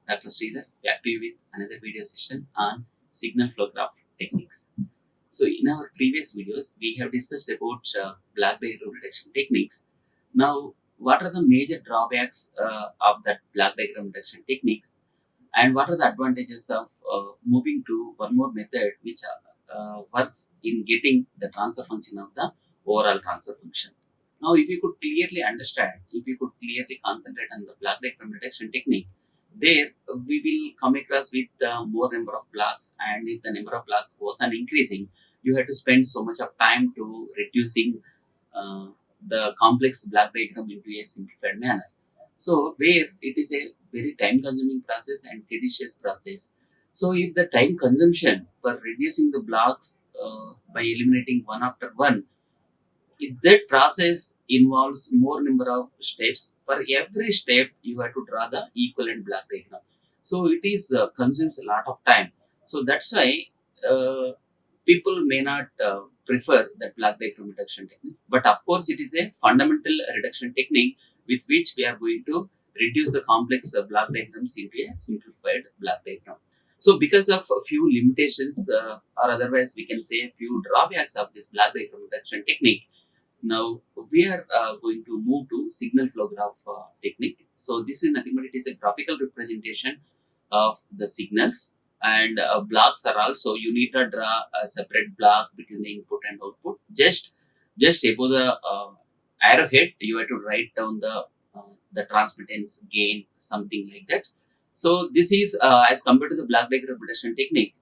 Dr. Sridhar, back to you with another video session on signal flow graph techniques. So in our previous videos, we have discussed about black diagram reduction techniques. Now, what are the major drawbacks of that black diagram reduction techniques, and what are the advantages of moving to one more method which works in getting the transfer function of the overall transfer function. Now, if you could clearly understand, if you could clearly concentrate on the black diagram reduction technique, there we will come across with more number of blocks, and if the number of blocks goes on increasing, you have to spend so much of time to reducing uh, the complex black diagram into a simplified manner. So where it is a very time consuming process and tedious process. So if the time consumption for reducing the blocks by eliminating one after one, if that process involves more number of steps, for every step you have to draw the equivalent black diagram. So it is consumes a lot of time. So that's why uh, people may not prefer that black diagram reduction technique. But of course, it is a fundamental reduction technique with which we are going to reduce the complex black diagrams into a simplified black diagram. So because of a few limitations, or otherwise we can say a few drawbacks of this black diagram reduction technique, now we are going to move to signal flow graph technique. So this is nothing but it is a graphical representation of the signals, and blocks are also, you need to draw a separate block between the input and output. Just above the arrowhead, you have to write down the transmittance gain, something like that. So this is as compared to the black diagram reduction technique,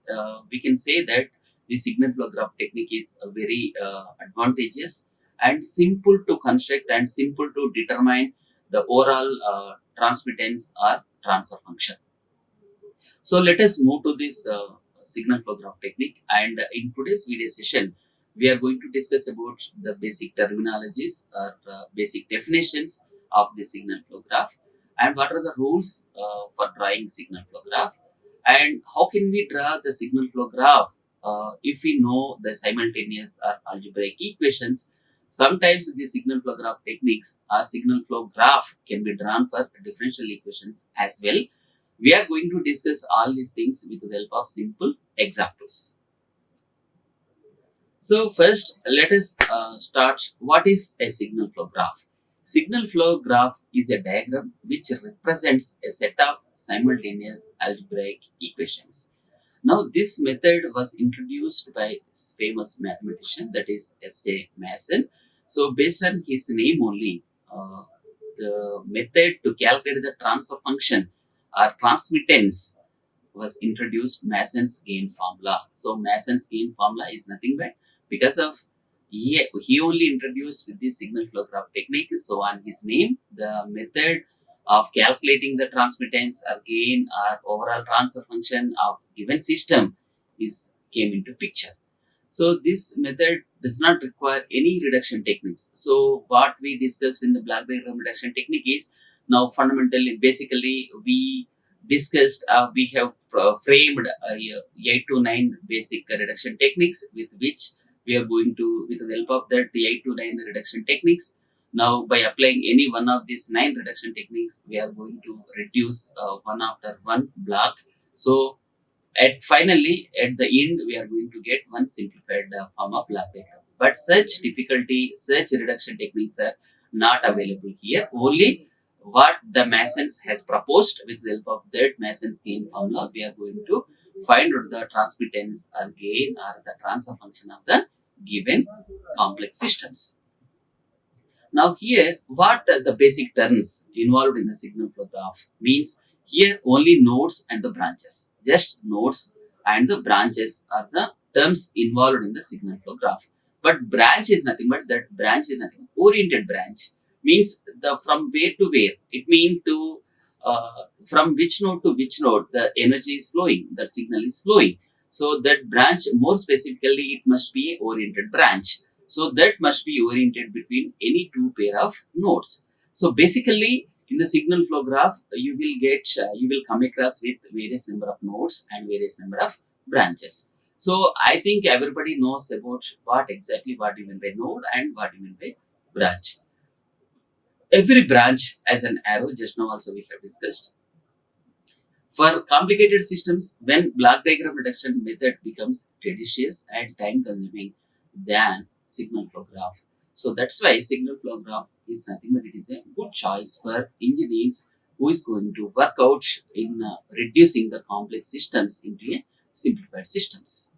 we can say that the signal flow graph technique is very advantageous and simple to construct and simple to determine the overall transmittance or transfer function. So let us move to this signal flow graph technique, and in today's video session we are going to discuss about the basic terminologies or basic definitions of the signal flow graph, and what are the rules for drawing signal flow graph, and how can we draw the signal flow graph if we know the simultaneous or algebraic equations. Sometimes the signal flow graph techniques or signal flow graph can be drawn for differential equations as well. We are going to discuss all these things with the help of simple examples. So first, let us start. What is a signal flow graph? Signal flow graph is a diagram which represents a set of simultaneous algebraic equations. Now, this method was introduced by famous mathematician, that is S.J. Mason. So, based on his name only, the method to calculate the transfer function or transmittance was introduced, Mason's gain formula. So, Mason's gain formula is nothing but because of he only introduced the signal flow graph technique. So, on his name, the method of calculating the transmittance or gain or overall transfer function of given system is came into picture. So this method does not require any reduction techniques. So what we discussed in the black diagram reduction technique is, now fundamentally, basically we discussed, we have framed 8 to 9 basic reduction techniques with which we are going to, with the help of that, the 8 to 9 reduction techniques. Now, by applying any one of these 9 reduction techniques, we are going to reduce one after one block. So, finally, at the end, we are going to get one simplified form of black diagram. But such difficulty, such reduction techniques are not available here. Only what the Masons has proposed, with the help of that Mason's gain formula, we are going to find out the transmittance or gain or the transfer function of the given complex systems. Now here, what are the basic terms involved in the signal flow graph means, here only nodes and the branches. Just nodes and the branches are the terms involved in the signal flow graph. But branch is nothing but that branch is nothing. Oriented branch means the from where to where. It means to from which node to which node the energy is flowing, the signal is flowing. So that branch, more specifically, it must be a oriented branch. So that must be oriented between any two pair of nodes. So basically, in the signal flow graph, you will come across with various number of nodes and various number of branches. So I think everybody knows about what you mean by node and what you mean by branch. Every branch has an arrow. Just now also we have discussed. For complicated systems, when block diagram reduction method becomes tedious and time consuming than signal flow graph. So that's why signal flow graph is nothing but it is a good choice for engineers who is going to work out in reducing the complex systems into a simplified systems.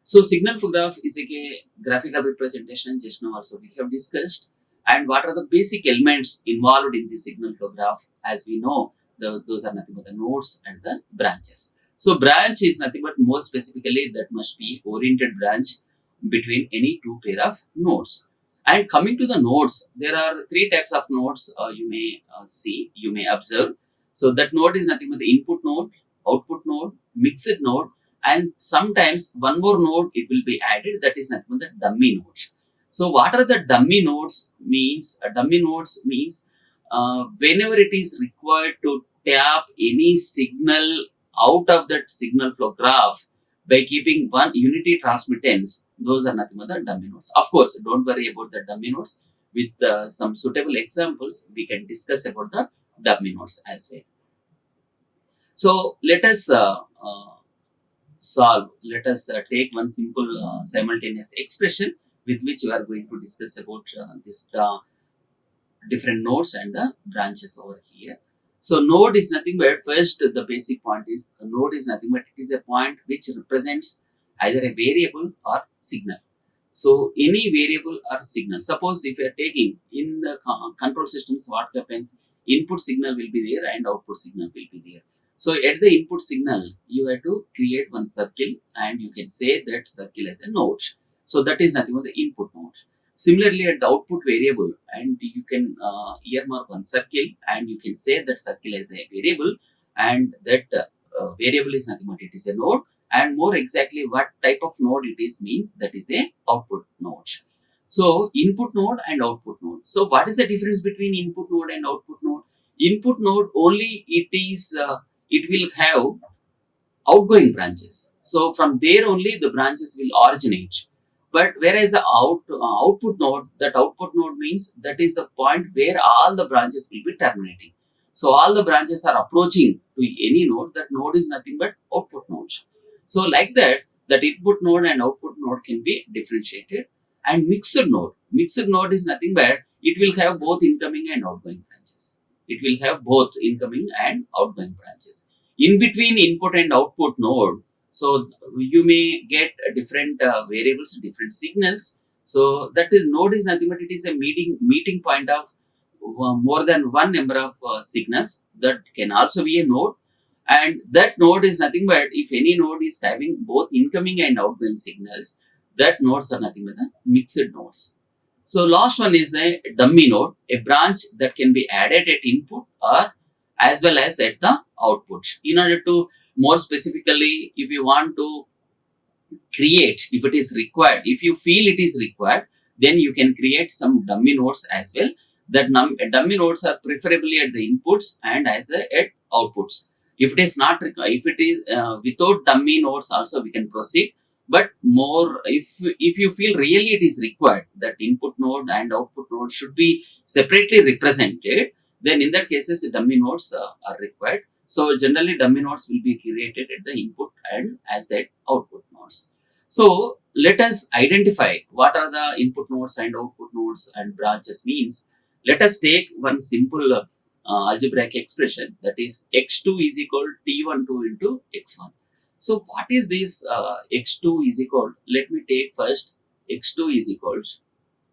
So signal flow graph is a graphical representation, just now also we have discussed. And what are the basic elements involved in the signal flow graph? As we know, those are nothing but the nodes and the branches. So branch is nothing but more specifically that must be oriented branch between any two pair of nodes. And coming to the nodes, there are three types of nodes you may see, you may observe. So that node is nothing but the input node, output node, mixed node, and sometimes one more node it will be added, that is nothing but the dummy nodes. So what are the dummy nodes means? Dummy nodes means whenever it is required to tap any signal out of that signal flow graph by keeping one unity transmittance, those are nothing but the dummy nodes. Of course, don't worry about the dummy nodes. With some suitable examples, we can discuss about the dummy nodes as well. So let us let us take one simple simultaneous expression with which we are going to discuss about this different nodes and the branches over here. So node is nothing but, first the basic point is, a node is nothing but it is a point which represents either a variable or signal. So any variable or signal. Suppose if you are taking in the control systems, what happens? Input signal will be there and output signal will be there. So at the input signal, you have to create one circle and you can say that circle as a node. So that is nothing but the input node. Similarly, at the output variable, and you can earmark one circle and you can say that circle as a variable, and that variable is nothing but it is a node, and more exactly what type of node it is means that is a output node. So input node and output node. So what is the difference between input node and output node? Input node only it is it will have outgoing branches. So from there only the branches will originate. But whereas the output node, that output node means that is the point where all the branches will be terminating. So all the branches are approaching to any node. That node is nothing but output nodes. So like that, that input node and output node can be differentiated. And mixed node is nothing but it will have both incoming and outgoing branches. It will have both incoming and outgoing branches. In between input and output node, so you may get different variables, different signals. So that is node is nothing but it is a meeting point of more than one number of signals. That can also be a node, and that node is nothing but if any node is having both incoming and outgoing signals, that nodes are nothing but the mixed nodes. So last one is the dummy node, a branch that can be added at input or as well as at the output. In order to more specifically, if you want to create, if it is required, if you feel it is required, then you can create some dummy nodes as well. That dummy nodes are preferably at the inputs and as at outputs. If it is not required, if it is without dummy nodes also we can proceed. But more if you feel really it is required that input node and output node should be separately represented, then in that cases dummy nodes are required. So generally dummy nodes will be created at the input and as at output nodes. So let us identify what are the input nodes and output nodes and branches means. Let us take one simple algebraic expression, that is x2 is equal t12 into x1. So what is this x2 is equal? Let me take first x2 is equals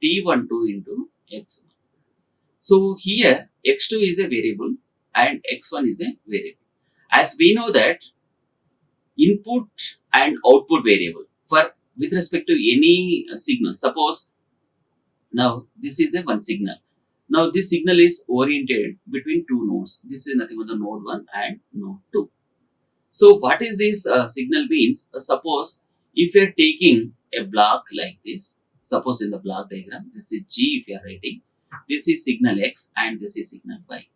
t12 into x1. So here x2 is a variable and x1 is a variable. As we know that input and output variable for with respect to any signal. Suppose now this is the one signal. Now this signal is oriented between two nodes. This is nothing but the node 1 and node 2. So what is this signal means? Suppose if you are taking a block like this, suppose in the block diagram, this is G if you are writing, this is signal X and this is signal Y.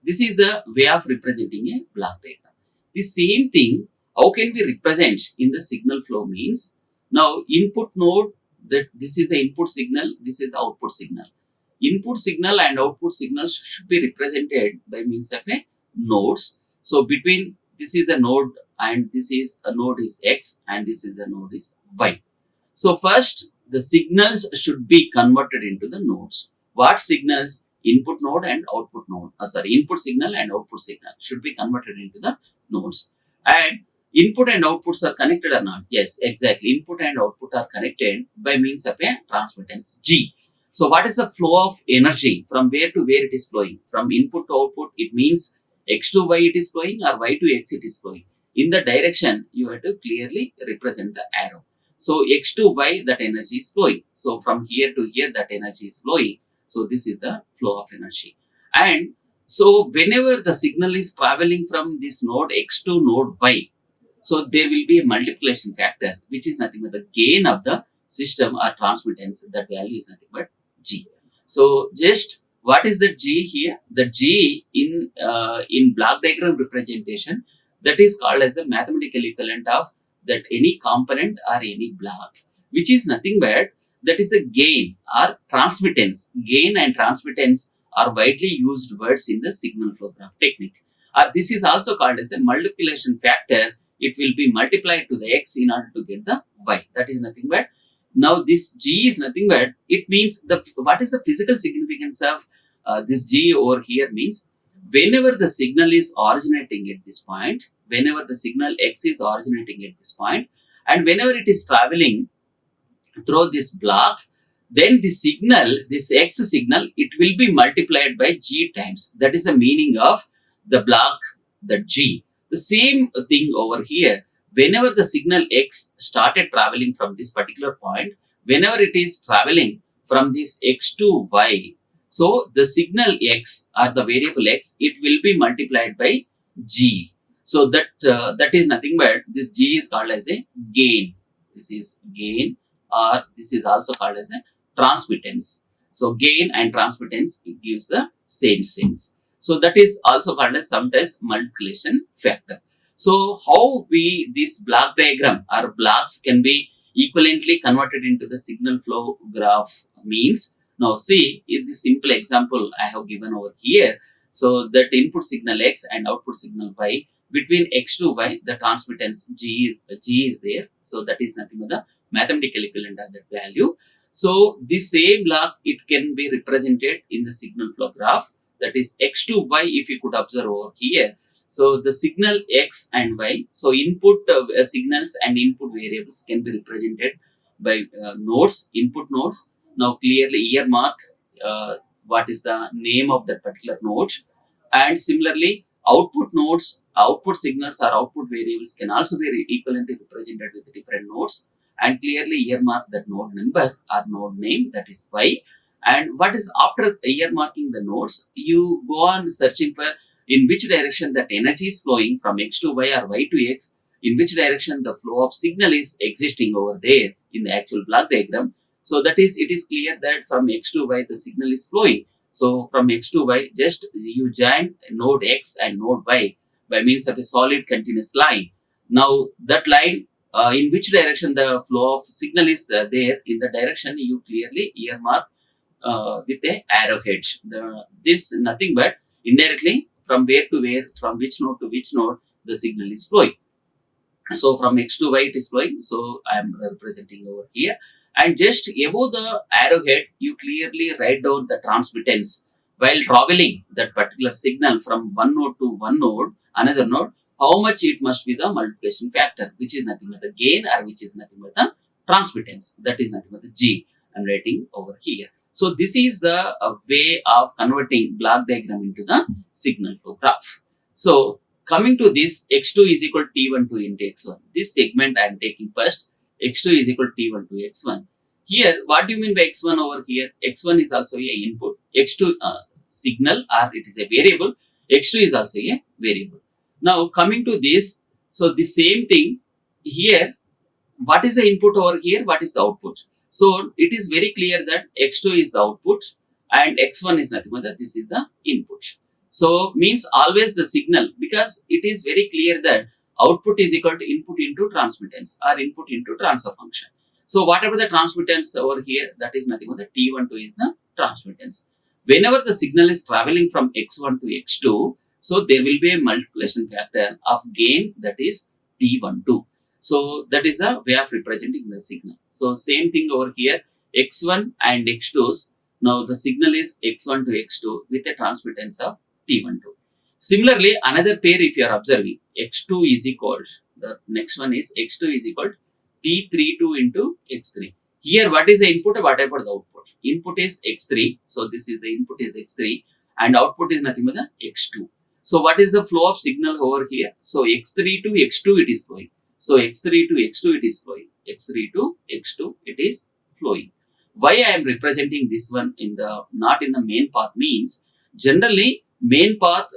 This is the way of representing a block diagram. The same thing, how can we represent in the signal flow means, now input node, that this is the input signal, this is the output signal. Input signal and output signals should be represented by means of a nodes. So between this is the node and this is a node is X and this is the node is Y. So first the signals should be converted into the nodes. What signals? Input node and output node. Input signal and output signal should be converted into the nodes. And input and outputs are connected or not? Yes, exactly. Input and output are connected by means of a transmittance G. So what is the flow of energy? From where to where it is flowing? From input to output, it means X to Y it is flowing or Y to X it is flowing. In the direction, you have to clearly represent the arrow. So X to Y, that energy is flowing. So from here to here, that energy is flowing. So this is the flow of energy. And so whenever the signal is traveling from this node X to node Y, so there will be a multiplication factor, which is nothing but the gain of the system or transmittance. That value is nothing but G. So just what is the G here? The G in block diagram representation, that is called as the mathematical equivalent of that any component or any block, which is nothing but that is the gain or transmittance. Gain and transmittance are widely used words in the signal flow graph technique. This is also called as a multiplication factor. It will be multiplied to the X in order to get the Y. That is nothing but, now this G is nothing but, it means what is the physical significance of this G over here means, whenever the signal is originating at this point, whenever the signal X is originating at this point, and whenever it is traveling through this block, then the signal, this X signal, it will be multiplied by G times. That is the meaning of the block, the G. The same thing over here. Whenever the signal X started traveling from this particular point, whenever it is traveling from this X to Y, so the signal X or the variable X, it will be multiplied by G. So that is nothing but this G is called as a gain. This is gain, or this is also called as a transmittance. So gain and transmittance, it gives the same sense. So that is also called as sometimes multiplication factor. So how this block diagram or blocks can be equivalently converted into the signal flow graph means, now see, in this simple example I have given over here. So that input signal X and output signal Y, between X to Y, the transmittance G is there. So that is nothing but the mathematical equivalent of that value. So this same block, it can be represented in the signal flow graph. That is X to Y, if you could observe over here. So the signal X and Y, so input signals and input variables can be represented by nodes, input nodes. Now clearly earmark what is the name of that particular node. And similarly, output nodes, output signals or output variables can also be equivalently represented with different nodes. And clearly earmark that node number or node name, that is Y. And what is after earmarking the nodes, you go on searching for in which direction that energy is flowing from X to Y or Y to X, in which direction the flow of signal is existing over there in the actual block diagram. So that is, it is clear that from X to Y the signal is flowing. So from X to Y, just you join node X and node Y by means of a solid continuous line. Now that line, in which direction the flow of signal is there, in the direction you clearly earmark with a arrowhead. This is nothing but indirectly from where to where, from which node to which node the signal is flowing. So from X to Y it is flowing. So I am representing over here. And just above the arrowhead, you clearly write down the transmittance while traveling that particular signal from one node to one node, another node, how much it must be the multiplication factor, which is nothing but the gain or which is nothing but the transmittance. That is nothing but the G I am writing over here. So this is the way of converting block diagram into the signal flow graph. So coming to this, X2 is equal to T1 to into X1. This segment I am taking first. X2 is equal to T1 to X1. Here, what do you mean by X1 over here? X1 is also a input. X2 signal, or it is a variable. X2 is also a variable. Now coming to this, so the same thing here. What is the input over here? What is the output? So it is very clear that X2 is the output and X1 is nothing but that this is the input. So means always the signal, because it is very clear that output is equal to input into transmittance or input into transfer function. So whatever the transmittance over here, that is nothing but the T12 is the transmittance. Whenever the signal is traveling from X1 to X2, So there will be a multiplication factor of gain, that is T12. So that is the way of representing the signal. So same thing over here, X1 and X2s. Now the signal is X1 to X2 with a transmittance of T12. Similarly, another pair if you are observing, X2 is equal, the next one is X2 is equal T32 into X3. Here what is the input, what about the output? Input is X3, so this is the input is X3 and output is nothing but the X2. So what is the flow of signal over here? So X3 to X2 it is flowing. So X3 to X2 it is flowing. X3 to X2 it is flowing. Why I am representing this one in the not in the main path means generally main path.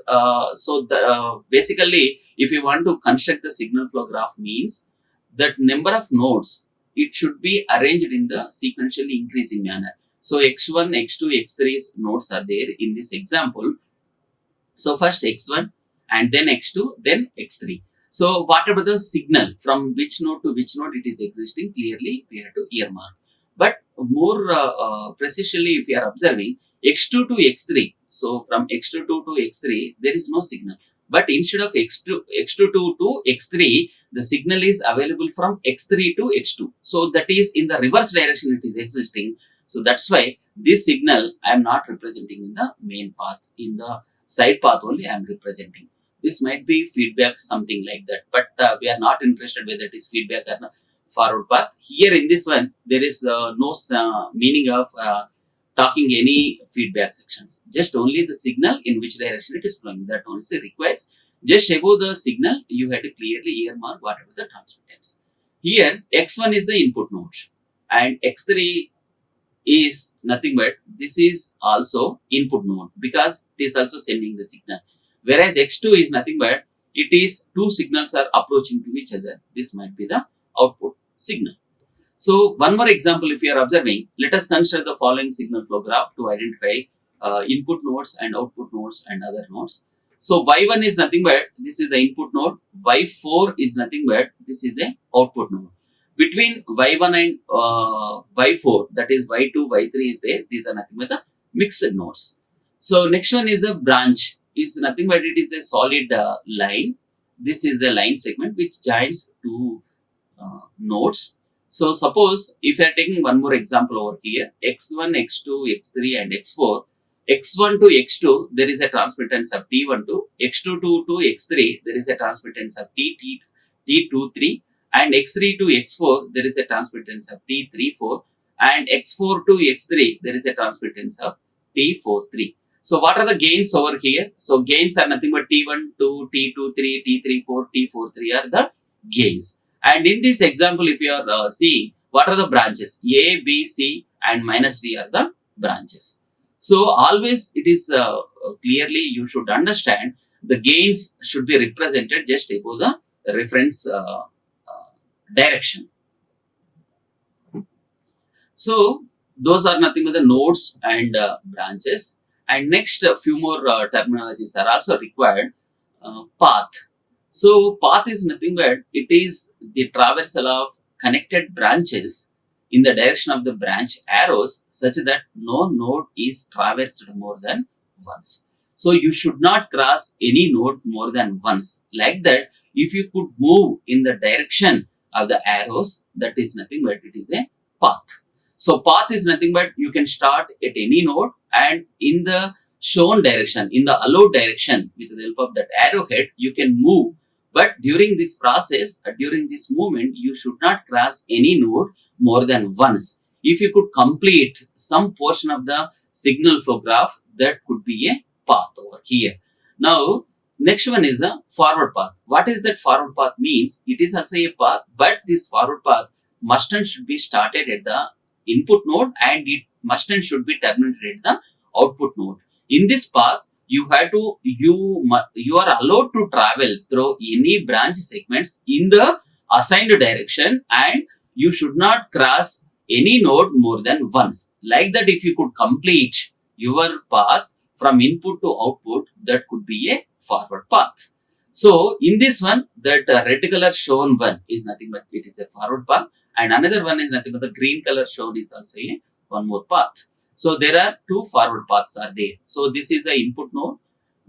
Basically if you want to construct the signal flow graph means that number of nodes it should be arranged in the sequentially increasing manner. So X1, X2, X3's nodes are there in this example. So first X1 and then X2, then X3. So what about the signal from which node to which node it is existing, clearly we have to earmark. But more precisely if you are observing X2 to X3, so from X2 to X3 there is no signal. But instead of X2 to X3, the signal is available from X3 to X2. So that is in the reverse direction it is existing. So that's why this signal I am not representing in the main path. In the side path only I am representing. This might be feedback, something like that. But we are not interested whether it is feedback or not forward path. Here in this one, there is no meaning of talking any feedback sections. Just only the signal in which direction it is flowing. That only requires. Just above the signal, you have to clearly earmark whatever the transmittance. Here, X1 is the input node and X3 is nothing but this is also input node because it is also sending the signal. Whereas X2 is nothing but it is two signals are approaching to each other. This might be the output signal. So one more example if you are observing, let us consider the following signal flow graph to identify input nodes and output nodes and other nodes. So Y1 is nothing but this is the input node, Y4 is nothing but this is the output node. Between Y1 and Y4, that is Y2, Y3 is there, these are nothing but the mixed nodes. So next one is the branch, is nothing but it is a solid line. This is the line segment which joins two nodes. So suppose if you are taking one more example over here, X1, X2, X3 and X4, X1 to X2 there is a transmittance of T12, X2 to X3 there is a transmittance of T23 and X3 to X4 there is a transmittance of T34 and X4 to X3 there is a transmittance of T43. So what are the gains over here? So gains are nothing but T1 to T23, T34, T43 are the gains. And in this example, if you are seeing, what are the branches? A, B, C and minus D are the branches. So always it is clearly you should understand the gains should be represented just above the reference direction. So those are nothing but the nodes and branches. And next a few more terminologies are also required. Path. So path is nothing but it is the traversal of connected branches in the direction of the branch arrows such that no node is traversed more than once. So you should not cross any node more than once. Like that, if you could move in the direction of the arrows, that is nothing but it is a path. So path is nothing but you can start at any node and in the shown direction, in the allowed direction with the help of that arrowhead, you can move. But during this process, during this movement, you should not cross any node more than once. If you could complete some portion of the signal flow graph, that could be a path over here. Now, next one is the forward path. What is that forward path means? It is also a path, but this forward path must and should be started at the input node and it must and should be terminated at the output node. In this path, you are allowed to travel through any branch segments in the assigned direction and you should not cross any node more than once. Like that, if you could complete your path from input to output, that could be a forward path. So in this one, that red color shown one is nothing but it is a forward path and another one is nothing but the green color shown is also a one more path. So there are two forward paths are there. So this is the input node.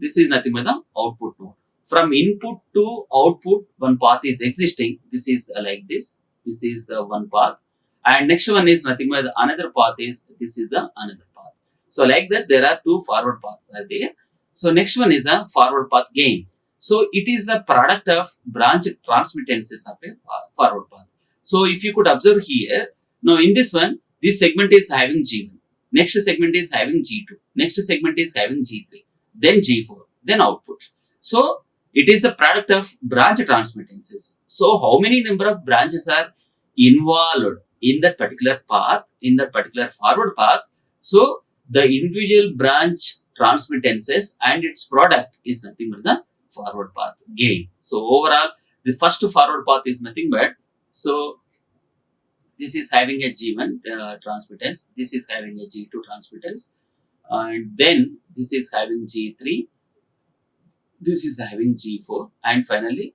This is nothing but the output node. From input to output, one path is existing. This is like this. This is one path. And next one is nothing but another path is, this is the another path. So like that, there are two forward paths are there. So next one is the forward path gain. So it is the product of branch transmittances of a forward path. So if you could observe here, now in this one, this segment is having G1. Next segment is having G2. Next segment is having G3. Then G4. Then output. So it is the product of branch transmittances. So how many number of branches are involved in that particular path, in that particular forward path? So the individual branch transmittances and its product is nothing but the forward path gain. So overall, the first forward path is nothing but, so this is having a G1 transmittance, this is having a G2 transmittance, and then this is having G3, this is having G4, and finally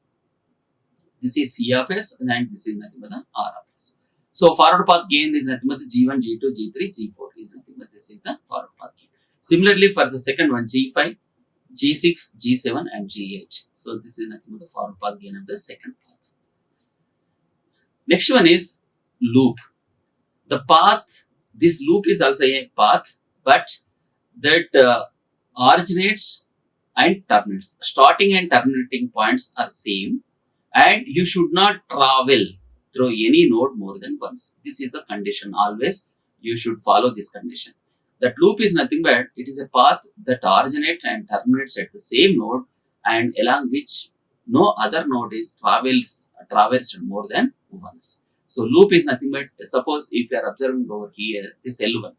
this is C of S, and this is nothing but the R of S. So forward path gain is nothing but the G1, G2, G3, G4 is nothing but this is the forward path gain. Similarly, for the second one, G5, G6, G7 and G8. So this is nothing but the forward path gain of the second path. Next one is loop. The path, this loop is also a path, but that originates and terminates. Starting and terminating points are same, and you should not travel through any node more than once. This is the condition. Always you should follow this condition. That loop is nothing but it is a path that originates and terminates at the same node, and along which no other node is traversed more than once. So loop is nothing but, suppose if you are observing over here this L1.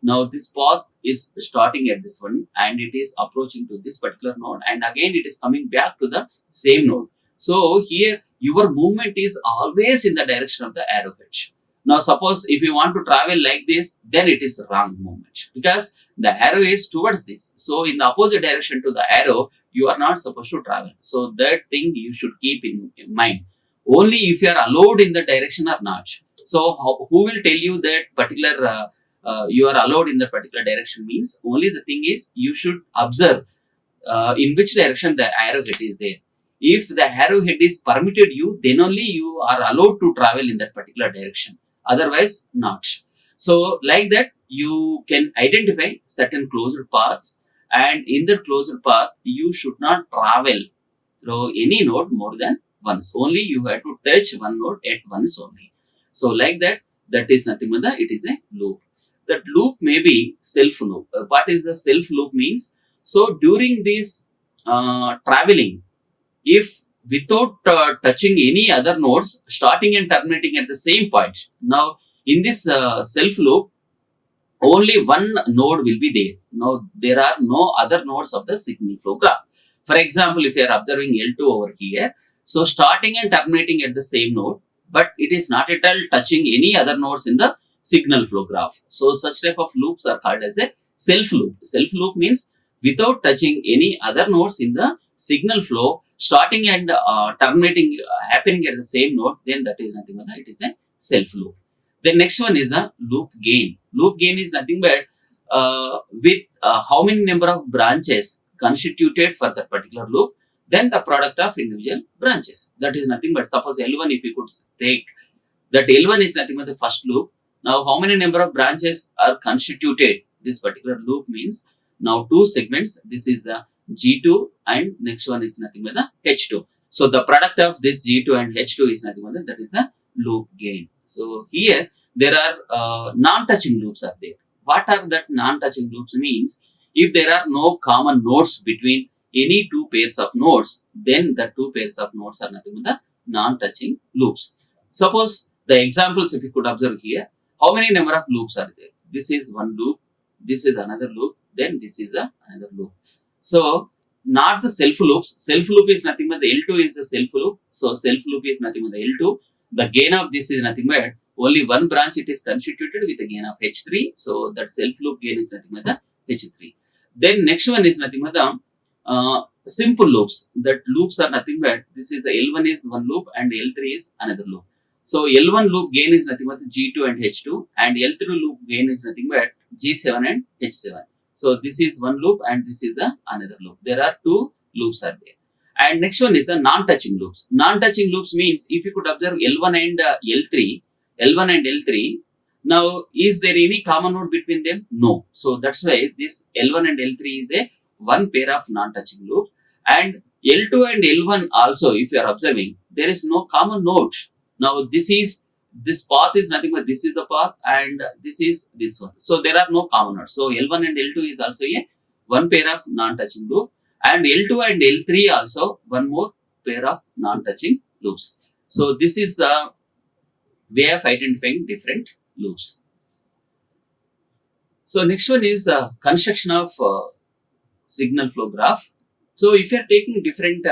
Now this path is starting at this one and it is approaching to this particular node, and again it is coming back to the same node. So here your movement is always in the direction of the arrow head. Now suppose if you want to travel like this, then it is wrong movement because the arrow is towards this. So in the opposite direction to the arrow, you are not supposed to travel. So that thing you should keep in mind. Only if you are allowed in the direction or not. So who will tell you that particular you are allowed in the particular direction means? Only the thing is you should observe in which direction the arrowhead is there. If the arrowhead is permitted you, then only you are allowed to travel in that particular direction. Otherwise, not. So, like that, you can identify certain closed paths, and in the closed path, you should not travel through any node more than once. Only you have to touch one node at once only. So, like that, that is nothing but it is a loop. That loop may be self loop. What is the self loop means? So, during this traveling, if without touching any other nodes, starting and terminating at the same point. Now, in this self loop, only one node will be there. Now, there are no other nodes of the signal flow graph. For example, if you are observing L2 over here, so starting and terminating at the same node, but it is not at all touching any other nodes in the signal flow graph. So, such type of loops are called as a self loop. Self loop means without touching any other nodes in the signal flow, starting and terminating happening at the same node, then that is nothing but it is a self loop. The next one is the loop gain. Loop gain is nothing but with how many number of branches constituted for that particular loop, then the product of individual branches. That is nothing but, suppose L1, if you could take that L1 is nothing but the first loop. Now how many number of branches are constituted? This particular loop means now two segments. This is the G2 and next one is nothing but the H2. So the product of this G2 and H2 is nothing but that is the loop gain. So here there are non-touching loops are there. What are that non-touching loops means? If there are no common nodes between any two pairs of nodes, then the two pairs of nodes are nothing but the non-touching loops. Suppose the examples, if you could observe here, how many number of loops are there? This is one loop, this is another loop, then this is another loop. So, not the self loops. Self loop is nothing but the L2 is the self loop. So, self loop is nothing but the L2. The gain of this is nothing but only one branch it is constituted with a gain of H3. So, that self loop gain is nothing but the H3. Then next one is nothing but the simple loops. That loops are nothing but this is the L1 is one loop and L3 is another loop. So, L1 loop gain is nothing but the G2 and H2, and L3 loop gain is nothing but G7 and H7. So this is one loop and this is the another loop. There are two loops are there. And next one is the non-touching loops. Non-touching loops means if you could observe L1 and L1 and L3, now is there any common node between them? No. So that's why this L1 and L3 is a one pair of non-touching loop. And L2 and L1 also, if you are observing, there is no common node. Now this path is nothing but this is the path and this is this one. So there are no common nodes. So L1 and L2 is also a one pair of non-touching loop, and L2 and L3 also one more pair of non-touching loops. So this is the way of identifying different loops. So next one is construction of signal flow graph. So if you are taking different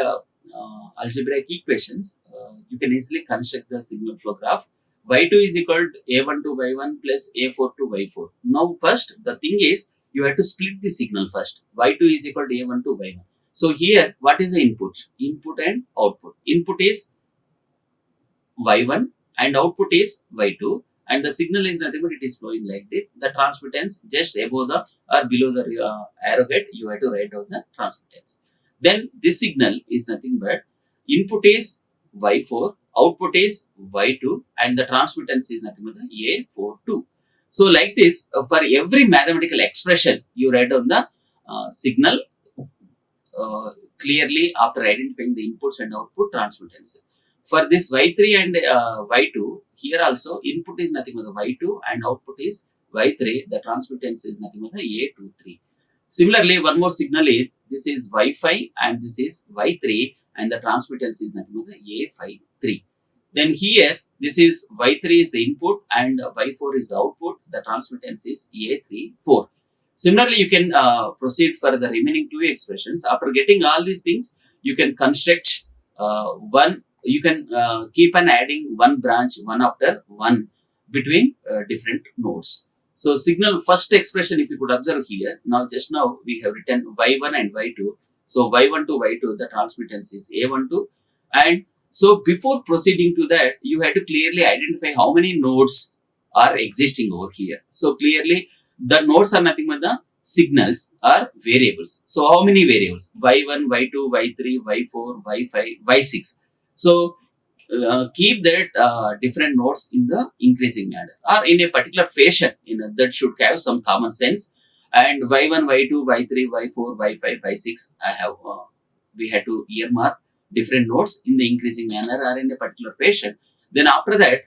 algebraic equations, you can easily construct the signal flow graph. Y2 is equal to A1 to Y1 plus A4 to Y4. Now first the thing is you have to split the signal first. Y2 is equal to A1 to Y1. So here what is the input? Input and output. Input is Y1 and output is Y2, and the signal is nothing but it is flowing like this. The transmittance just above the or below the arrow head, you have to write down the transmittance. Then this signal is nothing but input is Y4, output is Y2, and the transmittance is nothing but the A42. So like this, for every mathematical expression, you write down the signal clearly after identifying the inputs and output transmittance. For this Y3 and Y2, here also input is nothing but the Y2 and output is Y3. The transmittance is nothing but the A23. Similarly, one more signal is this is Y5 and this is Y3 and the transmittance is nothing but the A53. Then here this is Y3 is the input and Y4 is the output. The transmittance is A34. Similarly, you can proceed for the remaining two expressions. After getting all these things, you can construct one. You can keep on adding one branch one after one between different nodes. So signal first expression, if you could observe here, just now we have written Y1 and Y2. So Y1 to Y2, the transmittance is A12. And so before proceeding to that, you have to clearly identify how many nodes are existing over here. So clearly the nodes are nothing but the signals are variables. So how many variables? Y1, Y2, Y3, Y4, Y5, Y6. So keep that different nodes in the increasing manner or in a particular fashion. That should have some common sense. And Y1, Y2, Y3, Y4, Y5, Y6. We had to earmark different nodes in the increasing manner or in a particular fashion. Then after that,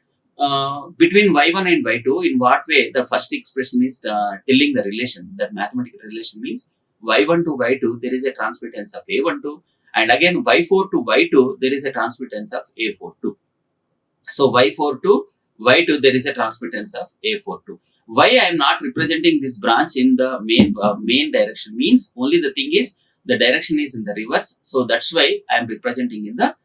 between Y1 and Y2, in what way the first expression is telling the relation. That mathematical relation means Y1 to Y2 there is a transmittance of A12. And again, Y4 to Y2, there is a transmittance of A42. So, Y4 to Y2, there is a transmittance of A42. Why I am not representing this branch in the main direction means only the thing is the direction is in the reverse. So, that's why I am representing in the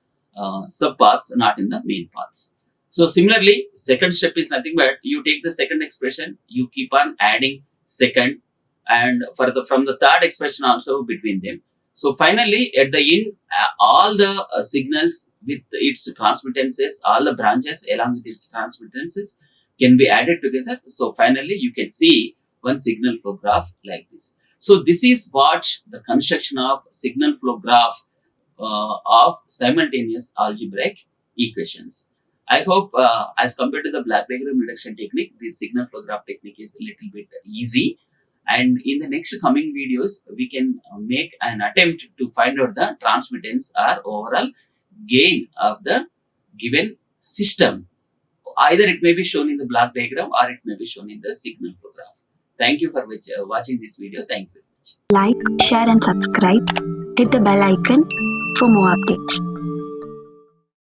subpaths, not in the main paths. So, similarly, second step is nothing but you take the second expression, you keep on adding second, and from the third expression also between them. So finally, at the end, all the signals with its transmittances, all the branches along with its transmittances can be added together. So finally, you can see one signal flow graph like this. So this is what the construction of signal flow graph of simultaneous algebraic equations. I hope as compared to the block diagram reduction technique, this signal flow graph technique is a little bit easy. And in the next coming videos, we can make an attempt to find out the transmittance or overall gain of the given system. Either it may be shown in the block diagram or it may be shown in the signal flow graph. Thank you for watching this video. Thank you very much. Like, share and subscribe. Hit the bell icon for more updates.